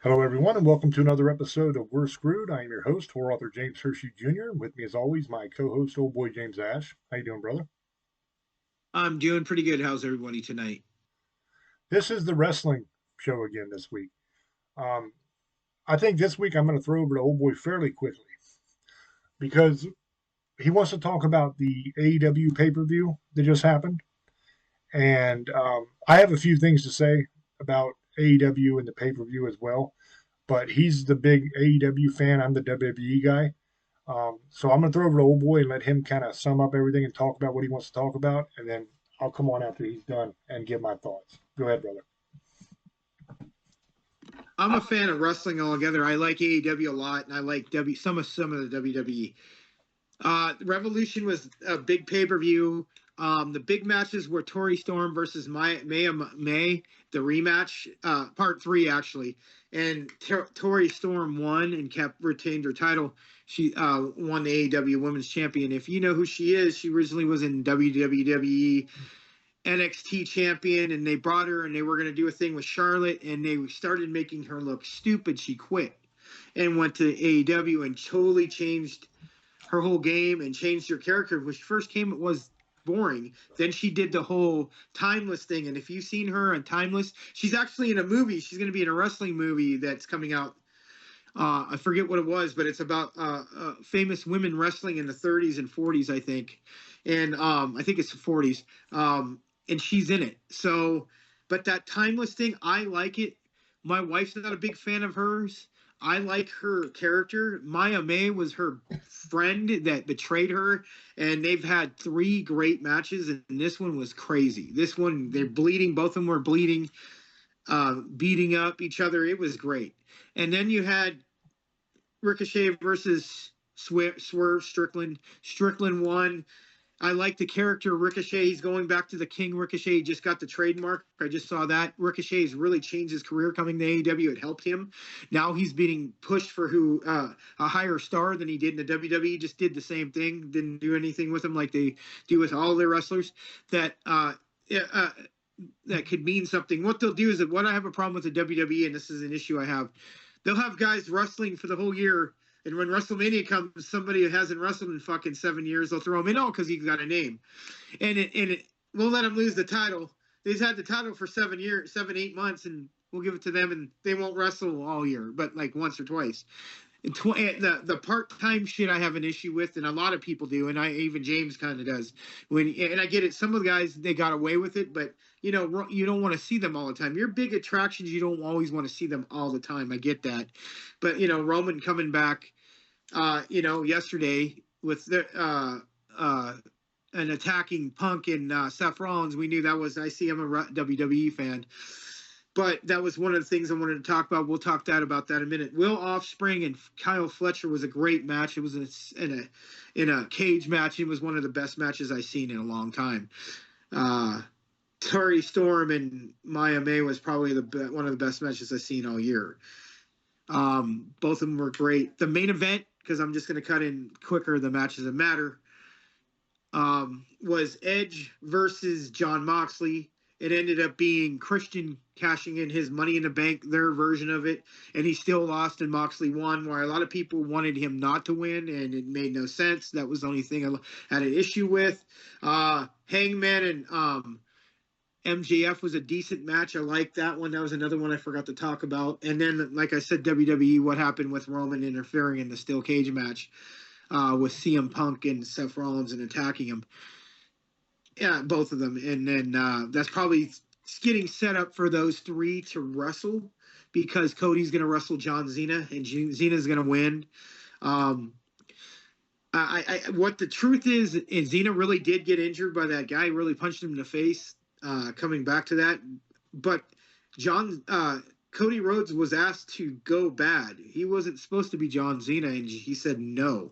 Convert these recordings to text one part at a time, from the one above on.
Hello, everyone, and welcome to another episode of We're Screwed. I am your host, horror author James Hershey Jr. With me, as always, my co-host, old boy James Ash. How you doing, brother? I'm doing pretty good. How's everybody tonight? This is the wrestling show again this week. Um, I think this week I'm going to throw over to old boy fairly quickly because he wants to talk about the AEW pay-per-view that just happened, and I have a few things to say about AEW and the pay-per-view as well. But he's the big AEW fan. I'm the WWE guy. So I'm going to throw over to old boy and let him kind of sum up everything and talk about what he wants to talk about, and then I'll come on after he's done and give my thoughts. Go ahead, brother. I'm a fan of wrestling altogether. I like AEW a lot, and I like some of the WWE. Revolution was a big pay per view. The big matches were Tori Storm versus May, the rematch, part three actually, and Tori Storm won and retained her title. She won the AEW Women's Champion. If you know who she is, she originally was in WWE. NXT champion, and they brought her and they were going to do a thing with Charlotte, and they started making her look stupid. She quit and went to AEW and totally changed her whole game and changed her character. When she first came, it was boring. Then she did the whole Timeless thing, and if you've seen her on Timeless, she's actually in a movie. She's going to be in a wrestling movie that's coming out. I forget what it was, but it's about famous women wrestling in the 30s and 40s, I think. And I think it's the 40s. And she's in it. So, but that Timeless thing, I like it. My wife's not a big fan of hers. I like her character. Maya May was her friend that betrayed her, and they've had three great matches, and this one was crazy. This one, they're bleeding. Both of them were bleeding, beating up each other. It was great. And then you had Ricochet versus Swerve Strickland. Strickland won. I like the character Ricochet. He's going back to the King Ricochet. He just got the trademark. I just saw that. Ricochet has really changed his career coming to AEW. It helped him. Now he's being pushed for a higher star than he did in the WWE. Just did the same thing. Didn't do anything with him like they do with all their wrestlers. That could mean something. What they'll do is that what I have a problem with the WWE, and this is an issue I have, they'll have guys wrestling for the whole year, and when WrestleMania comes, somebody who hasn't wrestled in fucking 7 years, they'll throw him in, because he's got a name. And it won't let him lose the title. They've had the title for 8 months, and we'll give it to them, and they won't wrestle all year, but like once or twice. The part-time shit I have an issue with, and a lot of people do, and even James kind of does. And I get it. Some of the guys, they got away with it, but you don't want to see them all the time. Your big attractions, you don't always want to see them all the time. I get that, but Roman coming back, yesterday with the and attacking Punk and Seth Rollins, we knew that was. I see I'm a WWE fan. But that was one of the things I wanted to talk about. We'll talk about that in a minute. Will Offspring and Kyle Fletcher was a great match. It was in a cage match. It was one of the best matches I've seen in a long time. Tori Storm and Maya May was probably one of the best matches I've seen all year. Both of them were great. The main event, because I'm just going to cut in quicker the matches that matter, was Edge versus John Moxley. It ended up being Christian cashing in his Money in the Bank, their version of it, and he still lost and Moxley won, where a lot of people wanted him not to win, and it made no sense. That was the only thing I had an issue with. Hangman and MJF was a decent match. I like that one. That was another one I forgot to talk about. And then, like I said, WWE, what happened with Roman interfering in the steel cage match with CM Punk and Seth Rollins and attacking him. Yeah, both of them. And then that's probably getting set up for those three to wrestle, because Cody's going to wrestle John Cena, and Cena's going to win. What the truth is Cena really did get injured by that guy. Really punched him in the face, coming back to that. But Cody Rhodes was asked to go bad. He wasn't supposed to be John Cena, and he said no.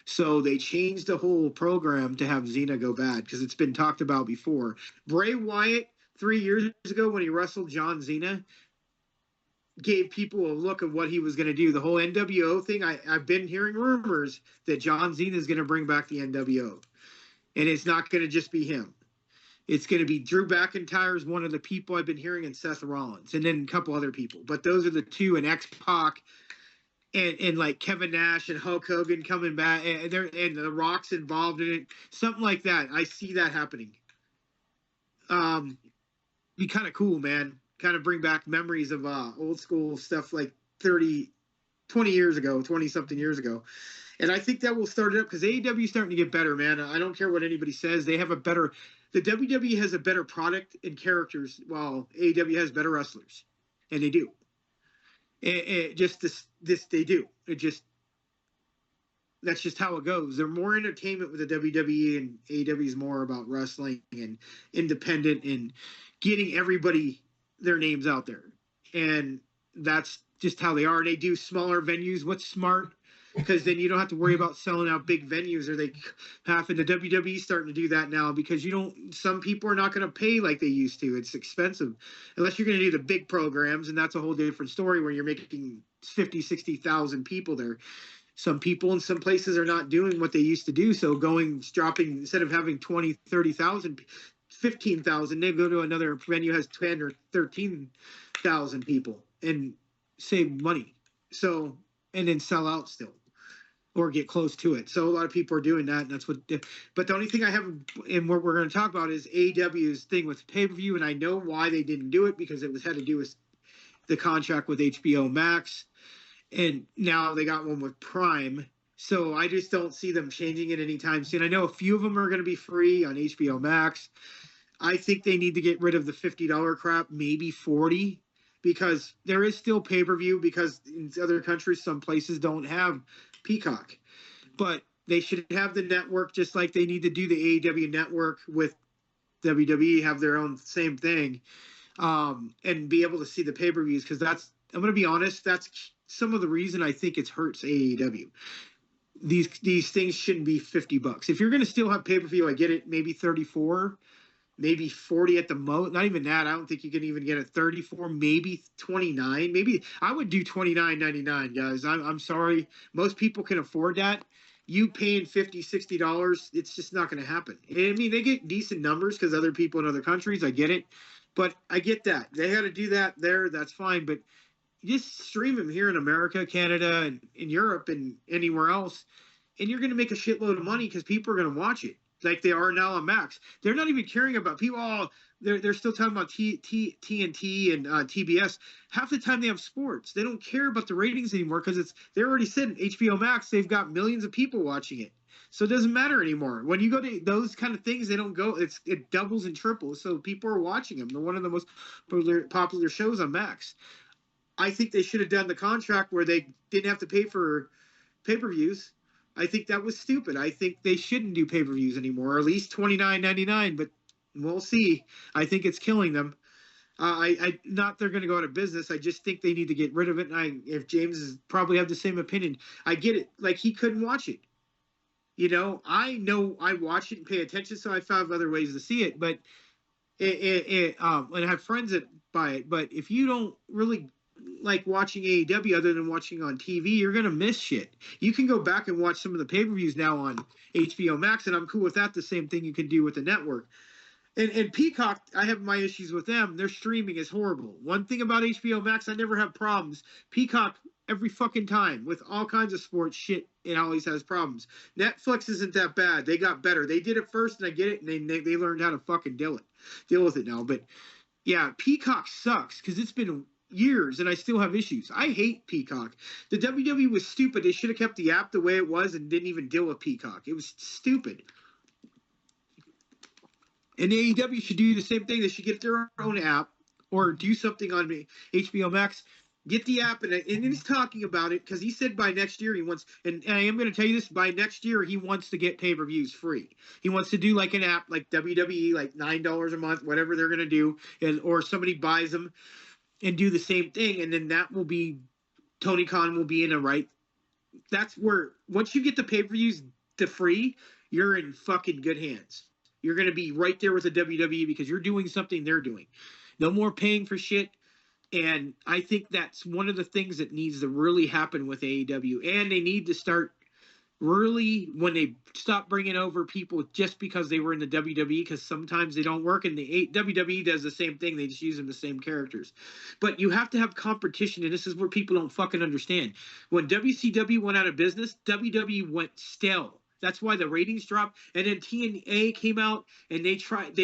So they changed the whole program to have Cena go bad, because it's been talked about before. Bray Wyatt, 3 years ago when he wrestled John Cena, gave people a look of what he was going to do. The whole NWO thing, I've been hearing rumors that John Cena is going to bring back the NWO. And it's not going to just be him. It's going to be Drew McIntyre is one of the people I've been hearing, and Seth Rollins, and then a couple other people. But those are the two, and X-Pac and like Kevin Nash and Hulk Hogan coming back, and The Rock's involved in it, something like that. I see that happening. Be kind of cool, man. Kind of bring back memories of old school stuff like 20 years ago, 20 something years ago. And I think that will start it up because AEW is starting to get better, man. I don't care what anybody says. They have the WWE has a better product and characters, while AEW has better wrestlers. And they do. They do. That's just how it goes. They're more entertainment with the WWE, and AEW is more about wrestling and independent and getting everybody their names out there. And that's just how they are. They do smaller venues. What's smart? Because then you don't have to worry about selling out big venues, or they half in the WWE starting to do that now, because some people are not going to pay like they used to. It's expensive unless you're going to do the big programs. And that's a whole different story where you're making 50, 60,000 people there. Some people in some places are not doing what they used to do. So dropping, instead of having 20, 30,000, 15,000, they go to another venue has 10 or 13,000 people and save money. So, and then sell out still, or get close to it. So a lot of people are doing that, and that's what. But the only thing I have, and what we're going to talk about, is AEW's thing with pay-per-view, and I know why they didn't do it, because it had to do with the contract with HBO Max, and now they got one with Prime. So I just don't see them changing it anytime soon. I know a few of them are going to be free on HBO Max. I think they need to get rid of the $50 crap, maybe $40. Because there is still pay-per-view, because in other countries, some places don't have Peacock. But they should have the network, just like they need to do the AEW network with WWE, have their own same thing, and be able to see the pay-per-views. Because I'm going to be honest, that's some of the reason I think it hurts AEW. These things shouldn't be $50. If you're going to still have pay-per-view, I get it, maybe 34, maybe 40 at the most. Not even that. I don't think you can even get it 34, maybe 29. Maybe I would do $29.99, guys. I'm sorry. Most people can afford that. You paying $50, $60, it's just not going to happen. I mean, they get decent numbers because other people in other countries, I get it. But I get that. They got to do that there. That's fine. But just stream them here in America, Canada, and in Europe and anywhere else. And you're going to make a shitload of money because people are going to watch it. Like they are now on Max. They're not even caring about people. Oh, they're still talking about TNT and TBS. Half the time they have sports. They don't care about the ratings anymore because they're already said HBO Max. They've got millions of people watching it, so it doesn't matter anymore. When you go to those kind of things, they don't go. It doubles and triples. So people are watching them. They're one of the most popular shows on Max. I think they should have done the contract where they didn't have to pay for pay-per-views. I think that was stupid. I think they shouldn't do pay-per-views anymore, or at least $29.99, but we'll see. I think it's killing them. Not they're going to go out of business. I just think they need to get rid of it. And if James is probably have the same opinion, I get it. Like he couldn't watch it. I know I watch it and pay attention, so I found other ways to see it. But and I have friends that buy it. But if you don't really like watching AEW other than watching on TV, you're gonna miss shit. You can go back and watch some of the pay-per-views now on HBO Max, and I'm cool with that. The same thing you can do with the network. And Peacock, I have my issues with them. Their streaming is horrible. One thing about HBO Max, I never have problems. Peacock, every fucking time with all kinds of sports shit, it always has problems. Netflix isn't that bad. They got better. They did it first, and I get it, and they learned how to fucking deal with it now. But yeah, Peacock sucks because it's been years and I still have issues. I hate Peacock. The WWE was stupid. They should have kept the app the way it was and didn't even deal with Peacock. It was stupid. And the AEW should do the same thing. They should get their own app or do something on HBO Max. Get the app, and he's talking about it because he said by next year he wants, and I am going to tell you this, by next year he wants to get pay-per-views free. He wants to do like an app like WWE, like $9 a month, whatever they're going to do, or somebody buys them and do the same thing, and then that will be, Tony Khan will be in a right. That's where, once you get the pay-per-views to free, you're in fucking good hands. You're going to be right there with the WWE because you're doing something they're doing. No more paying for shit. And I think that's one of the things that needs to really happen with AEW. And they need to start really, when they stop bringing over people just because they were in the WWE, because sometimes they don't work, and the WWE does the same thing. They just use them the same characters. But you have to have competition, and this is where people don't fucking understand. When WCW went out of business, WWE went stale. That's why the ratings dropped. And then TNA came out and they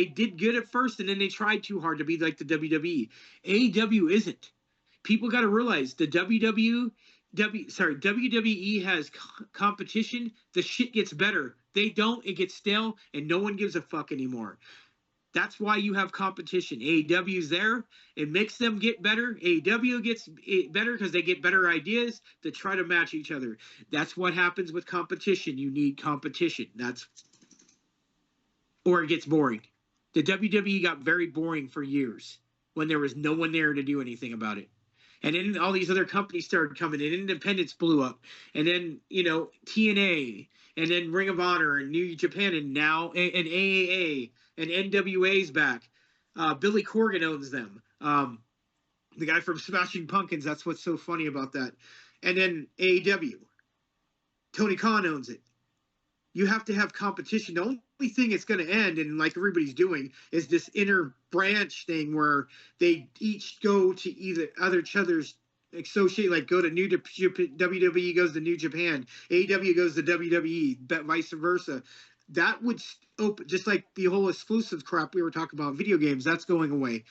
did good at first, and then they tried too hard to be like the WWE. AEW isn't. People got to realize the WWE has competition. The shit gets better. They don't. It gets stale, and no one gives a fuck anymore. That's why you have competition. AEW's there. It makes them get better. AEW gets better because they get better ideas to try to match each other. That's what happens with competition. You need competition. Or it gets boring. The WWE got very boring for years when there was no one there to do anything about it. And then all these other companies started coming in. Independence blew up. And then, TNA, and then Ring of Honor, and New Japan, and now, and AAA, and NWA's back. Billy Corgan owns them. The guy from Smashing Pumpkins, that's what's so funny about that. And then AEW. Tony Khan owns it. You have to have competition. The only thing it's going to end, and like everybody's doing, is this inner branch thing where they each go to either each other's associate, like go to WWE goes to New Japan, AEW goes to WWE, vice versa. That would open, just like the whole exclusive crap we were talking about, video games, that's going away.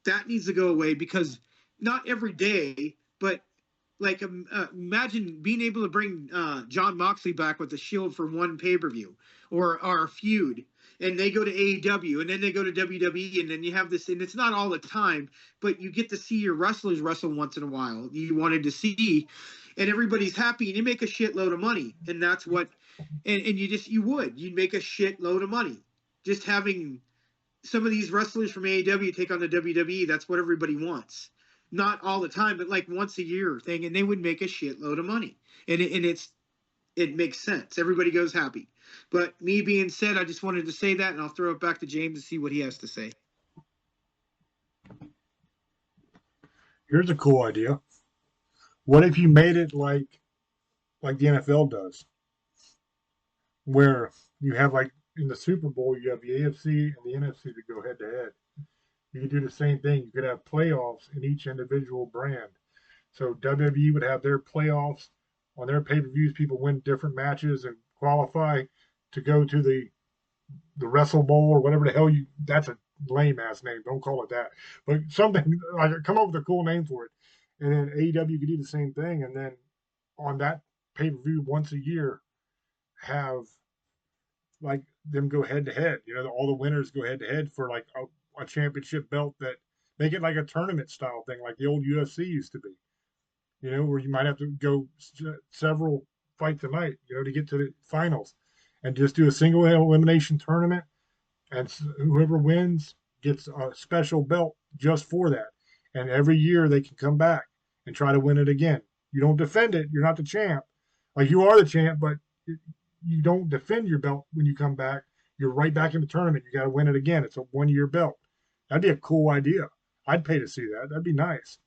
That needs to go away because not every day, but like imagine being able to bring John Moxley back with the Shield for one pay-per-view or a feud, and they go to AEW and then they go to WWE, and then you have this, and it's not all the time, but you get to see your wrestlers wrestle once in a while you wanted to see, and everybody's happy, and you make a shitload of money, and that's what, and you'd make a shitload of money just having some of these wrestlers from AEW take on the WWE. That's what everybody wants. Not all the time, but like once a year thing, and they would make a shitload of money, and it makes sense. Everybody goes happy. But me being said, I just wanted to say that, and I'll throw it back to James to see what he has to say. Here's a cool idea. What if you made it like the NFL does, where you have like in the Super Bowl, you have the AFC and the NFC to go head to head. You could do the same thing. You could have playoffs in each individual brand. So WWE would have their playoffs on their pay-per-views. People win different matches and qualify to go to the Wrestle Bowl or whatever the hell you. That's a lame ass name. Don't call it that. But something like come up with a cool name for it. And then AEW could do the same thing. And then on that pay-per-view once a year, have like them go head to head. All the winners go head to head for like a championship belt, that make it like a tournament style thing, like the old UFC used to be. Where you might have to go several fights a night, to get to the finals, and just do a single elimination tournament, and whoever wins gets a special belt just for that. And every year they can come back and try to win it again. You don't defend it. You're not the champ. Like you are the champ, but you don't defend your belt when you come back. You're right back in the tournament. You got to win it again. It's a 1-year belt. That'd be a cool idea. I'd pay to see that. That'd be nice.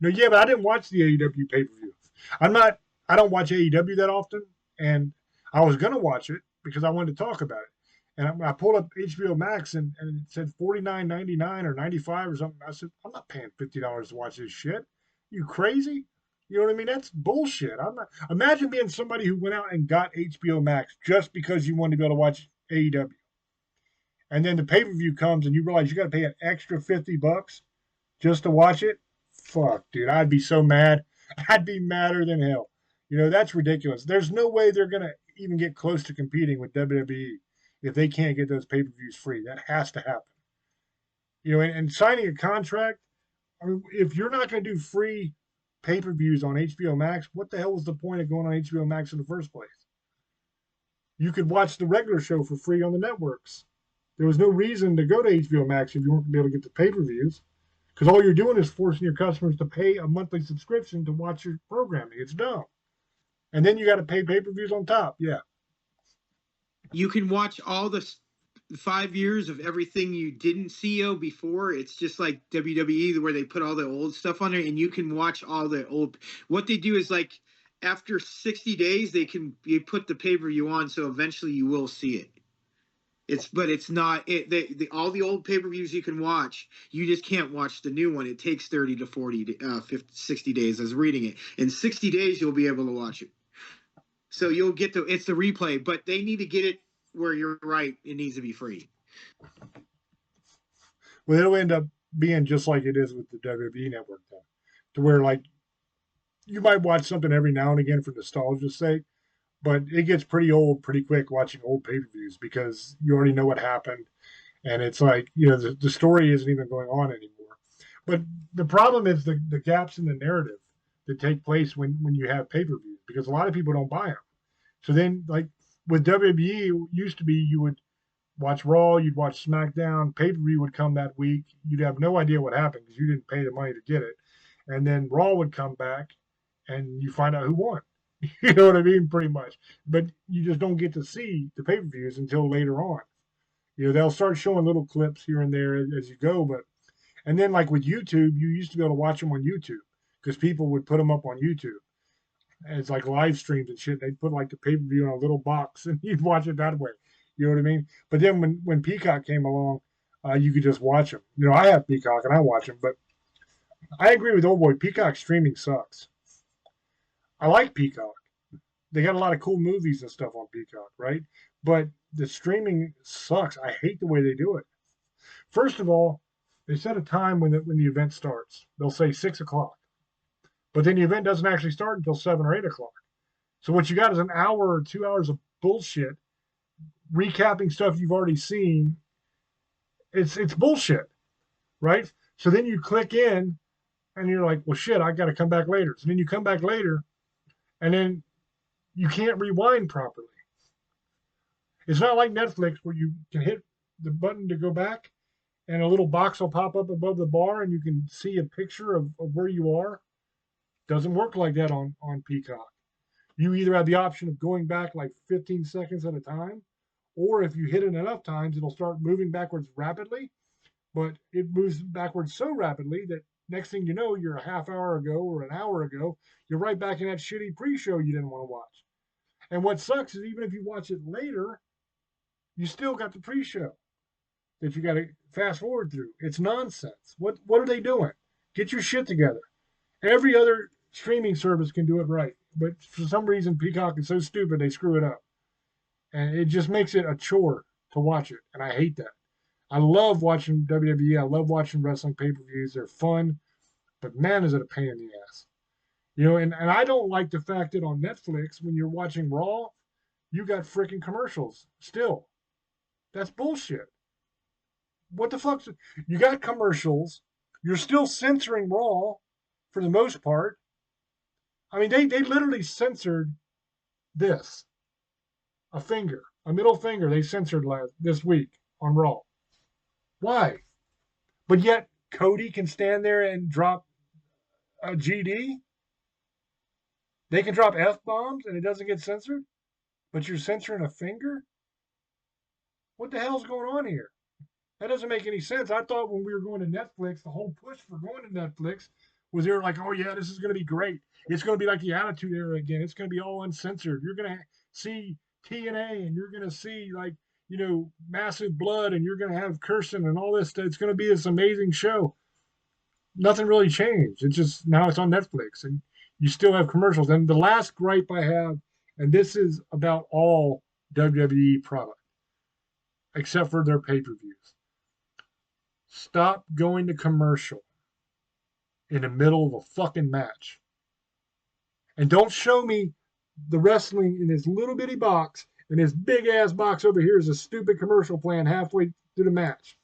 Yeah, but I didn't watch the AEW pay-per-view. I don't watch AEW that often, and I was going to watch it because I wanted to talk about it. And I pulled up HBO Max, and it said $49.99 or $95 or something. I said, I'm not paying $50 to watch this shit. You crazy? You know what I mean? That's bullshit. I'm not. Imagine being somebody who went out and got HBO Max just because you wanted to be able to watch AEW. And then the pay-per-view comes and you realize you got to pay an extra $50 just to watch it. Fuck, dude, I'd be so mad. I'd be madder than hell. That's ridiculous. There's no way they're going to even get close to competing with WWE if they can't get those pay-per-views free. That has to happen. And signing a contract, I mean, if you're not going to do free pay-per-views on HBO Max, what the hell was the point of going on HBO Max in the first place? You could watch the regular show for free on the networks. There was no reason to go to HBO Max if you weren't going to be able to get the pay-per-views, because all you're doing is forcing your customers to pay a monthly subscription to watch your programming. It's dumb. And then you got to pay pay-per-views on top. Yeah. You can watch all the 5 years of everything you didn't see before. It's just like WWE where they put all the old stuff on there, and you can watch all the old. What they do is like after 60 days, you put the pay-per-view on, so eventually you will see it. It's not all the old pay-per-views you can watch. You just can't watch the new one. It takes 30 to 40, 50, 60 days. As reading it in 60 days, you'll be able to watch it. So you'll get it's the replay, but they need to get it where you're right. It needs to be free. Well, it'll end up being just like it is with the WWE network, then, to where like you might watch something every now and again for nostalgia's sake, but it gets pretty old pretty quick watching old pay-per-views because you already know what happened, and it's like the story isn't even going on anymore. But the problem is the gaps in the narrative that take place when you have pay-per-views, because a lot of people don't buy them. So then, like with WWE, it used to be you would watch Raw, you'd watch SmackDown, pay per view would come that week. You'd have no idea what happened because you didn't pay the money to get it. And then Raw would come back and you find out who won. You know what I mean? Pretty much. But you just don't get to see the pay per views until later on. They'll start showing little clips here and there as you go. And then, like with YouTube, you used to be able to watch them on YouTube because people would put them up on YouTube. And it's like live streams and shit. They'd put like the pay per view in a little box and you'd watch it that way. You know what I mean? But then when Peacock came along, you could just watch them. I have Peacock and I watch them, but I agree with old boy. Peacock streaming sucks. I like Peacock. They got a lot of cool movies and stuff on Peacock, right? But the streaming sucks. I hate the way they do it. First of all, they set a time when the event starts. They'll say 6 o'clock, but then the event doesn't actually start until 7 or 8 o'clock. So what you got is an hour or 2 hours of bullshit recapping stuff you've already seen. It's bullshit, right? So then you click in and you're like, well, shit, I got to come back later. So then you come back later and then you can't rewind properly. It's not like Netflix where you can hit the button to go back and a little box will pop up above the bar and you can see a picture of where you are. Doesn't work like that on Peacock. You either have the option of going back like 15 seconds at a time, or if you hit it enough times, it'll start moving backwards rapidly. But it moves backwards so rapidly that next thing you know, you're a half hour ago or an hour ago, you're right back in that shitty pre-show you didn't want to watch. And what sucks is even if you watch it later, you still got the pre-show that you got to fast forward through. It's nonsense. What are they doing? Get your shit together. Every other streaming service can do it right, but for some reason Peacock is so stupid they screw it up, and it just makes it a chore to watch it, and I hate that. I love watching WWE. I love watching wrestling pay-per-views. They're fun, but man, is it a pain in the ass. And I don't like the fact that on Netflix, when you're watching Raw, you got freaking commercials still. That's bullshit. What the fuck? You got commercials. You're still censoring Raw for the most part. I mean, they literally censored this. A middle finger, they censored this week on Raw. Why? But yet Cody can stand there and drop a GD. They can drop F bombs and it doesn't get censored. But you're censoring a finger? What the hell's going on here? That doesn't make any sense. I thought when we were going to Netflix, the whole push for going to Netflix was they were like, oh yeah, this is going to be great. It's going to be like the Attitude Era again. It's going to be all uncensored. You're going to see TNA and you're going to see like, massive blood and you're going to have cursing and all this. It's going to be this amazing show. Nothing really changed. It's just now it's on Netflix and you still have commercials. And the last gripe I have, and this is about all WWE product, except for their pay-per-views. Stop going to commercial in the middle of a fucking match. And don't show me the wrestling in this little bitty box, and this big ass box over here is a stupid commercial plan halfway through the match.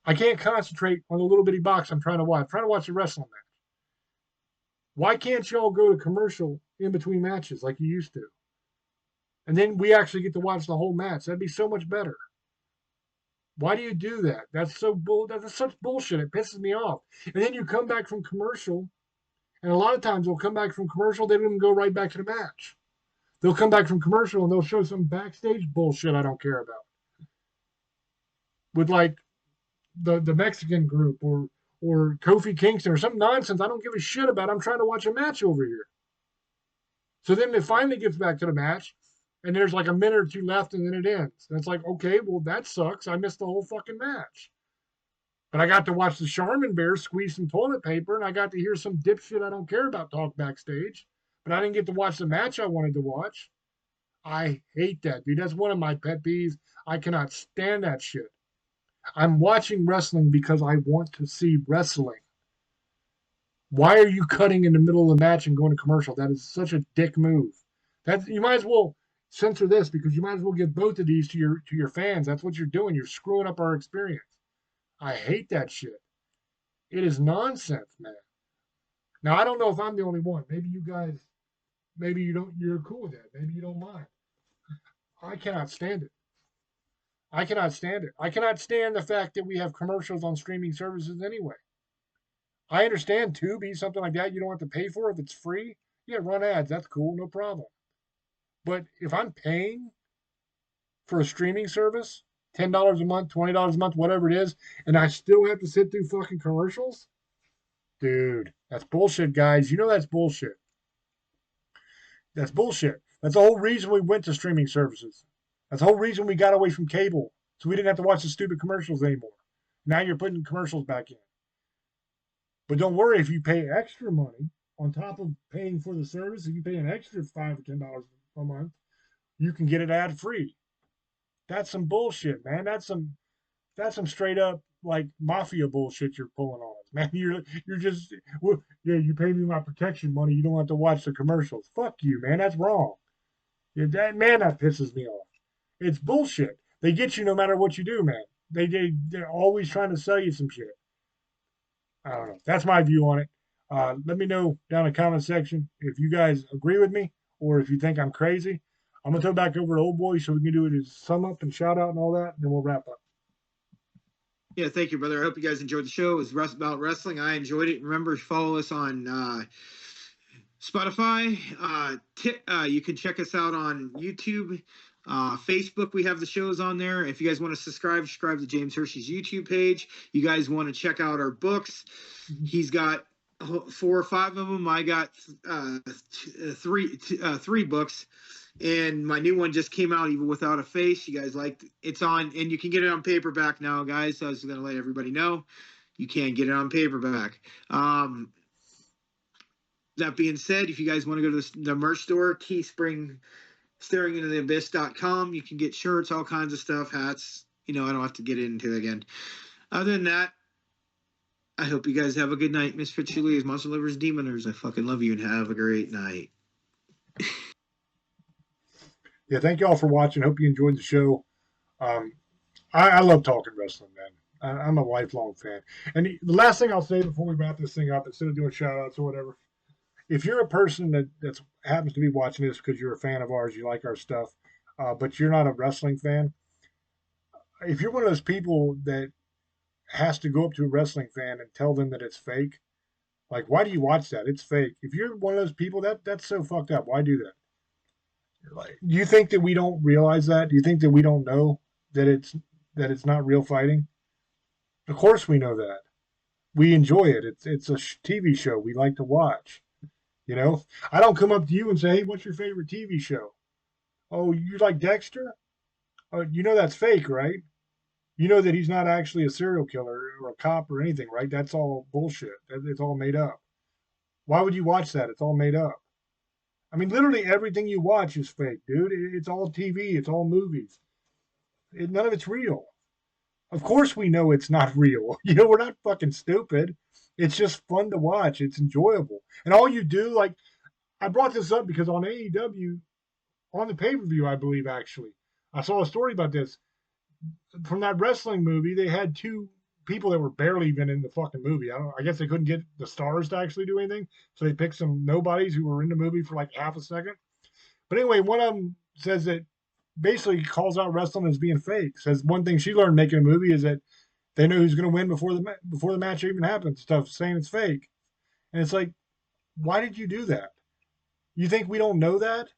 I can't concentrate on the little bitty box I'm trying to watch. I'm trying to watch a wrestling match. Why can't y'all go to commercial in between matches like you used to? And then we actually get to watch the whole match. That'd be so much better. Why do you do that? That's such bullshit. It pisses me off. And then you come back from commercial, and a lot of times they'll come back from commercial, they don't even go right back to the match. They'll come back from commercial and they'll show some backstage bullshit I don't care about. With like the Mexican group or Kofi Kingston or some nonsense I don't give a shit about. I'm trying to watch a match over here. So then it finally gets back to the match, and there's like a minute or two left, and then it ends. And it's like, okay, well, that sucks. I missed the whole fucking match. But I got to watch the Charmin Bear squeeze some toilet paper, and I got to hear some dipshit I don't care about talk backstage. But I didn't get to watch the match I wanted to watch. I hate that, dude. That's one of my pet peeves. I cannot stand that shit. I'm watching wrestling because I want to see wrestling. Why are you cutting in the middle of the match and going to commercial? That is such a dick move. That you might as well censor this because you might as well give both of these to your fans. That's what you're doing. You're screwing up our experience. I hate that shit. It is nonsense, man. Now I don't know if I'm the only one. Maybe you guys, maybe you don't. You're cool with that. Maybe you don't mind. I cannot stand it. I cannot stand it. I cannot stand the fact that we have commercials on streaming services anyway. I understand Tubi, something like that, you don't have to pay for if it's free. Yeah, run ads. That's cool, no problem. But if I'm paying for a streaming service, $10 a month, $20 a month, whatever it is, and I still have to sit through fucking commercials, dude, that's bullshit, guys. You know that's bullshit. That's bullshit. That's the whole reason we went to streaming services. That's the whole reason we got away from cable, so we didn't have to watch the stupid commercials anymore. Now you're putting commercials back in. But don't worry, if you pay extra money on top of paying for the service, if you pay an extra $5 or $10 a month, you can get it ad free. That's some bullshit, man. That's some straight up like mafia bullshit you're pulling on us, man. You're just well, yeah. You pay me my protection money. You don't have to watch the commercials. Fuck you, man. That's wrong. Yeah, that pisses me off. It's bullshit. They get you no matter what you do, man. They're always trying to sell you some shit. I don't know. That's my view on it. Let me know down in the comment section if you guys agree with me or if you think I'm crazy. I'm gonna throw it back over to Old Boy so we can do it as sum up and shout out and all that, and then we'll wrap up. Yeah, thank you, brother. I hope you guys enjoyed the show. It was about wrestling. I enjoyed it. Remember, follow us on Spotify. You can check us out on YouTube. Facebook, we have the shows on there. If you guys want to subscribe to James Hershey's YouTube page. You guys want to check out our books. He's got 4 or 5 of them. I got three books. And my new one just came out, Even Without a Face. You guys it's on, and you can get it on paperback now, guys. So I was going to let everybody know you can get it on paperback. That being said, if you guys want to go to the merch store, Teespring, staringintotheabyss.com, you can get shirts, all kinds of stuff, hats. I don't have to get into it again. Other than that, I hope you guys have a good night. Misfit Chili's, Monster Lovers, Demoners. I fucking love you and have a great night. Yeah, thank you all for watching. Hope you enjoyed the show. I love talking wrestling, man. I'm a lifelong fan. And the last thing I'll say before we wrap this thing up, instead of doing shout outs or whatever, if you're a person that happens to be watching this because you're a fan of ours, you like our stuff, but you're not a wrestling fan, if you're one of those people that has to go up to a wrestling fan and tell them that it's fake, like, why do you watch that? It's fake. If you're one of those people, that's so fucked up. Why do that? Like, do you think that we don't realize that? Do you think that we don't know that it's not real fighting? Of course we know that. We enjoy it. It's a TV show we like to watch. I don't come up to you and say, "Hey, what's your favorite TV show?" "Oh, you like Dexter?" "Oh, that's fake, right? You know that he's not actually a serial killer or a cop or anything, right? That's all bullshit. It's all made up. Why would you watch that? It's all made up." I mean, literally everything you watch is fake, dude. It's all TV. It's all movies. None of it's real. Of course we know it's not real. We're not fucking stupid. It's just fun to watch. It's enjoyable. And all you do, like, I brought this up because on AEW, on the pay-per-view, I believe, actually, I saw a story about this. From that wrestling movie, they had 2 people that were barely even in the fucking movie. I guess they couldn't get the stars to actually do anything. So they picked some nobodies who were in the movie for like half a second. But anyway, one of them says that basically calls out wrestling as being fake. Says one thing she learned making a movie is that they know who's going to win before the match even happens. Stuff saying it's fake, and it's like, why did you do that? You think we don't know that?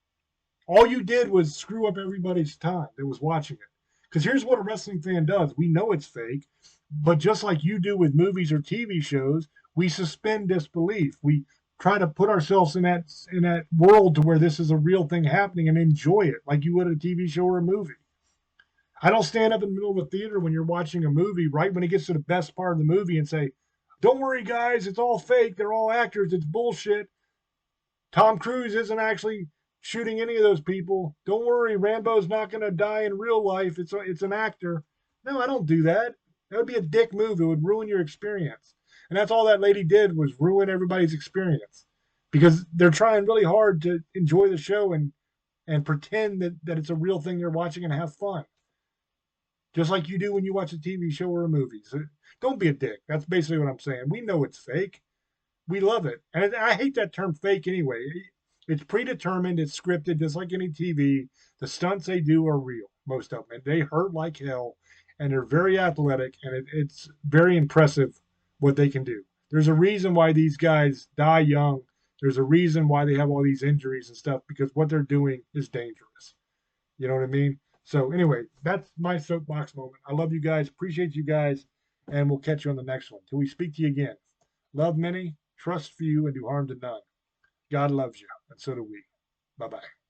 All you did was screw up everybody's time that was watching it. Because here's what a wrestling fan does: we know it's fake, but just like you do with movies or TV shows, we suspend disbelief. We try to put ourselves in that world to where this is a real thing happening and enjoy it like you would a TV show or a movie. I don't stand up in the middle of a theater when you're watching a movie, right when it gets to the best part of the movie, and say, "Don't worry, guys, it's all fake. They're all actors. It's bullshit. Tom Cruise isn't actually shooting any of those people. Don't worry, Rambo's not going to die in real life. It's an actor." No, I don't do that. That would be a dick move. It would ruin your experience. And that's all that lady did was ruin everybody's experience because they're trying really hard to enjoy the show and pretend that it's a real thing they're watching and have fun. Just like you do when you watch a TV show or a movie. So don't be a dick. That's basically what I'm saying. We know it's fake. We love it. And I hate that term fake anyway. It's predetermined, it's scripted, just like any TV. The stunts they do are real, most of them. And they hurt like hell. And they're very athletic. And it's very impressive what they can do. There's a reason why these guys die young. There's a reason why they have all these injuries and stuff because what they're doing is dangerous. You know what I mean? So, anyway, that's my soapbox moment. I love you guys. Appreciate you guys. And we'll catch you on the next one. Till we speak to you again. Love many, trust few, and do harm to none. God loves you, and so do we. Bye bye.